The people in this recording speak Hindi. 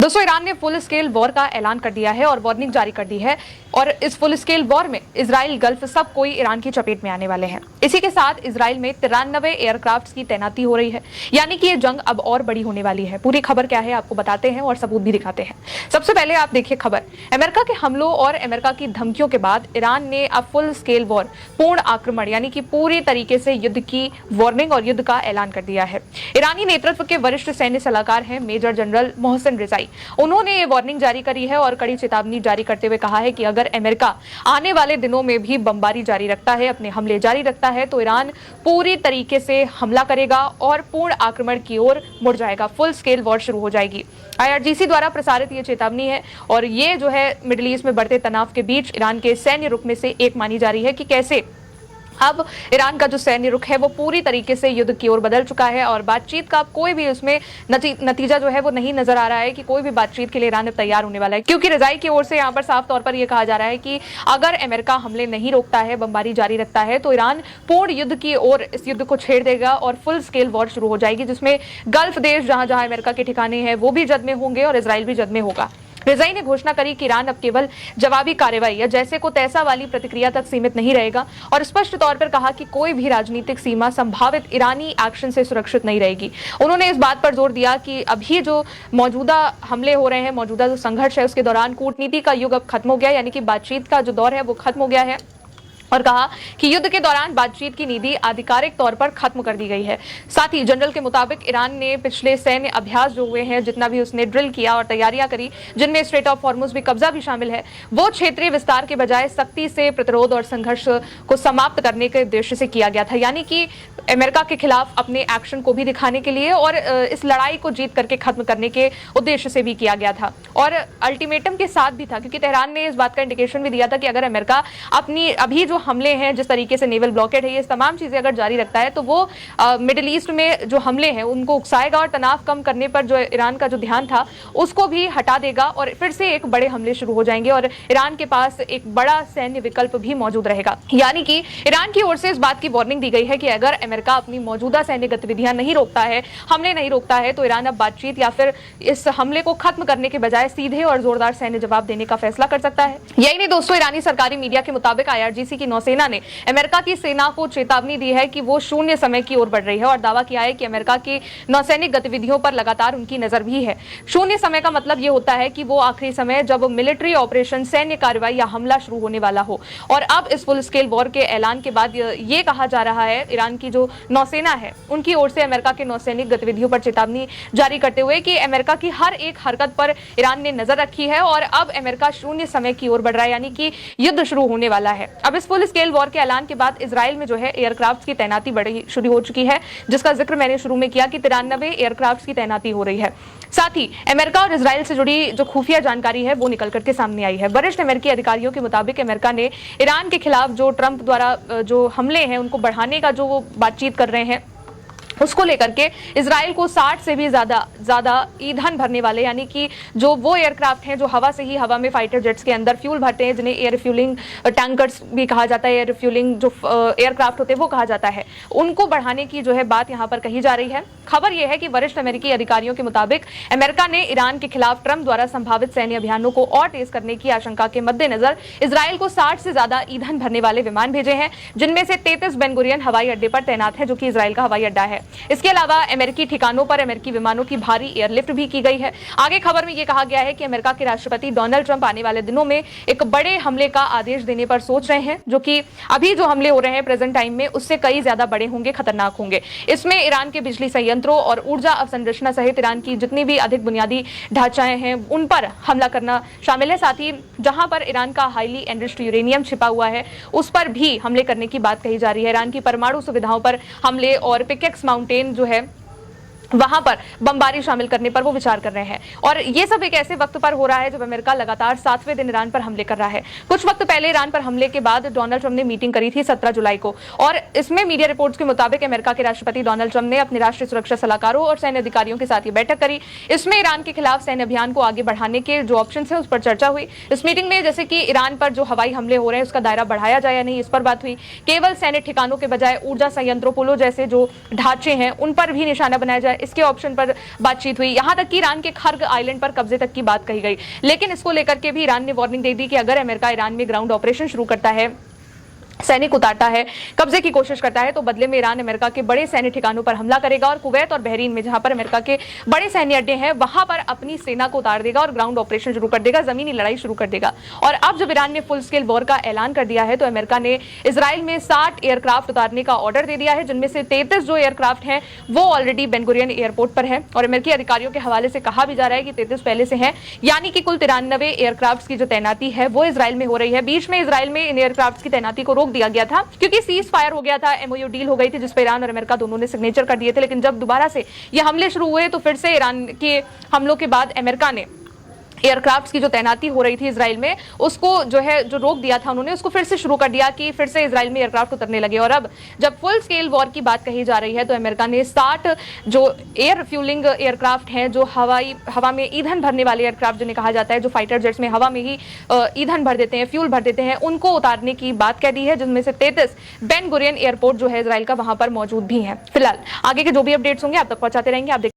दोस्तों, ईरान ने फुल स्केल वॉर का ऐलान कर दिया है और वार्निंग जारी कर दी है और इस फुल स्केल वॉर में इजराइल, गल्फ सब कोई ईरान की चपेट में आने वाले हैं। इसी के साथ इजराइल में 93 एयरक्राफ्ट की तैनाती हो रही है, यानी कि ये जंग अब और बड़ी होने वाली है। पूरी खबर क्या है आपको बताते हैं और सबूत भी दिखाते हैं। सबसे पहले आप देखिए खबर। अमेरिका के हमलों और अमेरिका की धमकियों के बाद ईरान ने अब फुल स्केल वॉर, पूर्ण आक्रमण यानी कि पूरी तरीके से युद्ध की वार्निंग और युद्ध का ऐलान कर दिया है। ईरानी नेतृत्व के वरिष्ठ सैन्य सलाहकार हैं मेजर जनरल मोहसिन रिजाई। उन्होंने ये वार्निंग जारी करी है और कड़ी चेतावनी जारी करते हुए कहा है कि अगर अमेरिका आने वाले दिनों में भी बमबारी जारी रखता है, अपने हमले जारी रखता है, तो ईरान पूरी तरीके से हमला करेगा और पूर्ण आक्रमण की ओर मुड़ जाएगा। फुल स्केल वॉर शुरू हो जाएगी। IRGC द्वारा प्रसारित ये चेतावनी है और ये जो है मिडिल ईस्ट में बढ़ते तनाव के बीच ईरान के सैन्य रुख में से एक मानी जा रही है कि कैसे अब ईरान का जो सैन्य रुख है वो पूरी तरीके से युद्ध की ओर बदल चुका है और बातचीत का कोई भी उसमें नतीजा जो है वो नहीं नजर आ रहा है कि कोई भी बातचीत के लिए ईरान अब तैयार होने वाला है, क्योंकि रजाई की ओर से यहाँ पर साफ तौर पर यह कहा जा रहा है कि अगर अमेरिका हमले नहीं रोकता है, बमबारी जारी रखता है, तो ईरान पूर्ण युद्ध की ओर इस युद्ध को छेड़ देगा और फुल स्केल वॉर शुरू हो जाएगी, जिसमें गल्फ देश जहां जहां अमेरिका के ठिकाने हैं वो भी जद में होंगे और इजराइल भी जद में होगा। रिजाई ने घोषणा करी कि ईरान अब केवल जवाबी कार्रवाई या जैसे को तैसा वाली प्रतिक्रिया तक सीमित नहीं रहेगा और स्पष्ट तौर पर कहा कि कोई भी राजनीतिक सीमा संभावित ईरानी एक्शन से सुरक्षित नहीं रहेगी। उन्होंने इस बात पर जोर दिया कि अभी जो मौजूदा हमले हो रहे हैं, मौजूदा जो संघर्ष है, उसके दौरान कूटनीति का युग अब खत्म हो गया, यानी कि बातचीत का जो दौर है वो खत्म हो गया है और कहा कि युद्ध के दौरान बातचीत की नीति आधिकारिक तौर पर खत्म कर दी गई है। साथ ही जनरल के मुताबिक ईरान ने पिछले सैन्य अभ्यास जो हुए हैं, जितना भी उसने ड्रिल किया और तैयारियां करी, जिनमें स्ट्रेट ऑफ हॉर्मुज भी कब्जा भी शामिल है, वो क्षेत्रीय विस्तार के बजाय सख्ती से प्रतिरोध और संघर्ष को समाप्त करने के उद्देश्य से किया गया था, यानी कि अमेरिका के खिलाफ अपने एक्शन को भी दिखाने के लिए और इस लड़ाई को जीत करके खत्म करने के उद्देश्य से भी किया गया था और अल्टीमेटम के साथ भी था, क्योंकि तेहरान ने इस बात का इंडिकेशन भी दिया था कि अगर अमेरिका अपनी अभी जो हमले हैं, जिस तरीके से नेवल ब्लॉकेड है, ये तमाम चीजें अगर जारी रखता है तो वो मिडिल ईस्ट में जो हमले हैं उनको उकसाएगा और तनाव कम करने पर जो ईरान का जो ध्यान था उसको भी हटा देगा और फिर से एक बड़े हमले शुरू हो जाएंगे और ईरान के पास एक बड़ा सैन्य विकल्प भी मौजूद रहेगा। यानी कि ईरान की ओर से इस बात की वार्निंग दी गई है कि अगर अमेरिका अपनी मौजूदा सैन्य गतिविधियां नहीं रोकता है, हमले नहीं रोकता है, तो ईरान अब बातचीत या फिर इस हमले को खत्म करने के बजाय सीधे और जोरदार सैन्य जवाब देने का फैसला कर सकता है। यही नहीं दोस्तों, ईरानी सरकारी मीडिया के मुताबिक IRGC की नौसेना ने अमेरिका की सेना को चेतावनी दी है कि वो शून्य समय की ओर बढ़ रही है और दावा किया है कि अमेरिका की नौसैनिक गतिविधियों पर लगातार उनकी नजर भी है। शून्य समय का मतलब ये होता है कि वो आखिरी समय जब मिलिट्री ऑपरेशन, सैन्य कार्रवाई या हमला शुरू होने वाला हो। और अब इस फुल स्केल वॉर के ऐलान के बाद ये कहा जा रहा है, ईरान की जो नौसेना है उनकी ओर से अमेरिका के नौसैनिक गतिविधियों पर चेतावनी जारी करते हुए कि अमेरिका की हर एक हरकत पर ईरान ने नजर रखी है और अब अमेरिका शून्य समय की ओर बढ़ रहा है, यानी कि युद्ध शुरू होने वाला है। अब इस फुल स्केल वॉर के ऐलान के बाद इजराइल में जो है एयरक्राफ्ट की तैनाती बड़ी शुरू हो चुकी है, जिसका जिक्र मैंने शुरू में किया कि 93 एयरक्राफ्ट की तैनाती हो रही है। साथ ही अमेरिका और इजराइल से जुड़ी जो खुफिया जानकारी है वो निकल करके सामने आई है। वरिष्ठ अमेरिकी अधिकारियों के मुताबिक अमेरिका ने ईरान के खिलाफ जो ट्रंप द्वारा जो हमले हैं उनको बढ़ाने का जो वो बातचीत कर रहे हैं उसको लेकर के इजराइल को 60 से भी ज्यादा ईंधन भरने वाले, यानी कि जो वो एयरक्राफ्ट हैं जो हवा में फाइटर जेट्स के अंदर फ्यूल भरते हैं, जिन्हें एयर रिफ्यूलिंग टैंकर्स भी कहा जाता है, एयर रिफ्यूलिंग जो एयरक्राफ्ट होते हैं वो कहा जाता है, उनको बढ़ाने की जो है बात यहाँ पर कही जा रही है। खबर यह है कि वरिष्ठ अमेरिकी अधिकारियों के मुताबिक अमेरिका ने ईरान के खिलाफ ट्रंप द्वारा संभावित सैन्य अभियानों को और तेज करने की आशंका के मद्देनजर इजराइल को 60 से ज्यादा ईंधन भरने वाले विमान भेजे हैं, जिनमें से 33 बेन गुरियन हवाई अड्डे पर तैनात है, जो कि इजराइल का हवाई अड्डा है। इसके अलावा अमेरिकी ठिकानों पर अमेरिकी विमानों की भारी एयरलिफ्ट भी की गई है। आगे खबर में यह कहा गया है कि अमेरिका के राष्ट्रपति डोनाल्ड ट्रंप आने वाले दिनों में एक बड़े हमले का आदेश देने पर सोच रहे हैं, जो कि अभी जो हमले हो रहे हैं प्रेजेंट टाइम में उससे कई ज्यादा बड़े होंगे, खतरनाक होंगे। इसमें ईरान के बिजली संयंत्रों और ऊर्जा अवसंरचना सहित ईरान की जितनी भी अधिक बुनियादी ढांचाएं हैं उन पर हमला करना शामिल है। साथ ही जहां पर ईरान का हाईली एनरिच्ड यूरेनियम छिपा हुआ है उस पर भी हमले करने की बात कही जा रही है। ईरान की परमाणु सुविधाओं पर हमले और पिकेक्स माउंटेन जो है वहां पर बमबारी शामिल करने पर वो विचार कर रहे हैं और ये सब एक ऐसे वक्त पर हो रहा है जब अमेरिका लगातार 7वें दिन ईरान पर हमले कर रहा है। कुछ वक्त पहले ईरान पर हमले के बाद डोनाल्ड ट्रंप ने मीटिंग करी थी 17 जुलाई को और इसमें मीडिया रिपोर्ट्स के मुताबिक अमेरिका के राष्ट्रपति डोनाल्ड ट्रंप ने अपने राष्ट्रीय सुरक्षा सलाहकारों और सैन्य अधिकारियों के साथ ये बैठक करी। इसमें ईरान के खिलाफ सैन्य अभियान को आगे बढ़ाने के जो ऑप्शन है उस पर चर्चा हुई। इस मीटिंग में जैसे कि ईरान पर जो हवाई हमले हो रहे हैं उसका दायरा बढ़ाया जाए या नहीं, इस पर बात हुई। केवल सैन्य ठिकानों के बजाय ऊर्जा संयंत्रों, पुलों जैसे जो ढांचे हैं उन पर भी निशाना बनाया जाए, इसके ऑप्शन पर बातचीत हुई, यहां तक कि ईरान के खर्ग आइलैंड पर कब्जे तक की बात कही गई। लेकिन इसको लेकर के भी ईरान ने वार्निंग दे दी कि अगर अमेरिका ईरान में ग्राउंड ऑपरेशन शुरू करता है, सैनिक उतारता है, कब्जे की कोशिश करता है, तो बदले में ईरान अमेरिका के बड़े सैन्य ठिकानों पर हमला करेगा और कुवैत और बहरीन में जहां पर अमेरिका के बड़े सैन्य अड्डे हैं वहां पर अपनी सेना को उतार देगा और ग्राउंड ऑपरेशन शुरू कर देगा, जमीनी लड़ाई शुरू कर देगा। और अब जब ईरान ने फुल स्केल वॉर का ऐलान कर दिया है तो अमेरिका ने इजराइल में 60 एयरक्राफ्ट उतारने का ऑर्डर दे दिया है, जिनमें से 33 जो एयरक्राफ्ट हैं वो ऑलरेडी बेन गुरियन एयरपोर्ट पर है। और अमेरिकी अधिकारियों के हवाले से कहा भी जा रहा है कि 33 पहले से हैं, यानी कि कुल 93 एयरक्राफ्ट की जो तैनाती है वो इजराइल में हो रही है। बीच में इजराइल में इन एयरक्राफ्ट की तैनाती को रोक दिया गया था क्योंकि सीज फायर हो गया था, एमओयू डील हो गई थी जिस पर ईरान और अमेरिका दोनों ने सिग्नेचर कर दिए थे। लेकिन जब दोबारा से ये हमले शुरू हुए तो फिर से ईरान के हमलों के बाद अमेरिका ने एयरक्राफ्ट की जो तैनाती हो रही थी इजराइल में उसको जो रोक दिया था उन्होंने, उसको फिर से शुरू कर दिया कि फिर से इजराइल में एयरक्राफ्ट उतरने लगे। और अब जब फुल स्केल वॉर की बात कही जा रही है तो अमेरिका ने 60 जो एयर फ्यूलिंग एयरक्राफ्ट हैं, जो हवा में ईंधन भरने वाले एयरक्राफ्ट जिन्हें कहा जाता है, जो फाइटर जेट्स में हवा में ही ईंधन भर देते हैं, फ्यूल भर देते हैं, उनको उतारने की बात कह दी है, जिनमें से 33 बेन गुरियन एयरपोर्ट जो है इजराइल का वहां पर मौजूद भी है। फिलहाल आगे के जो भी अपडेट्स होंगे आप तक पहुंचाते रहेंगे। आप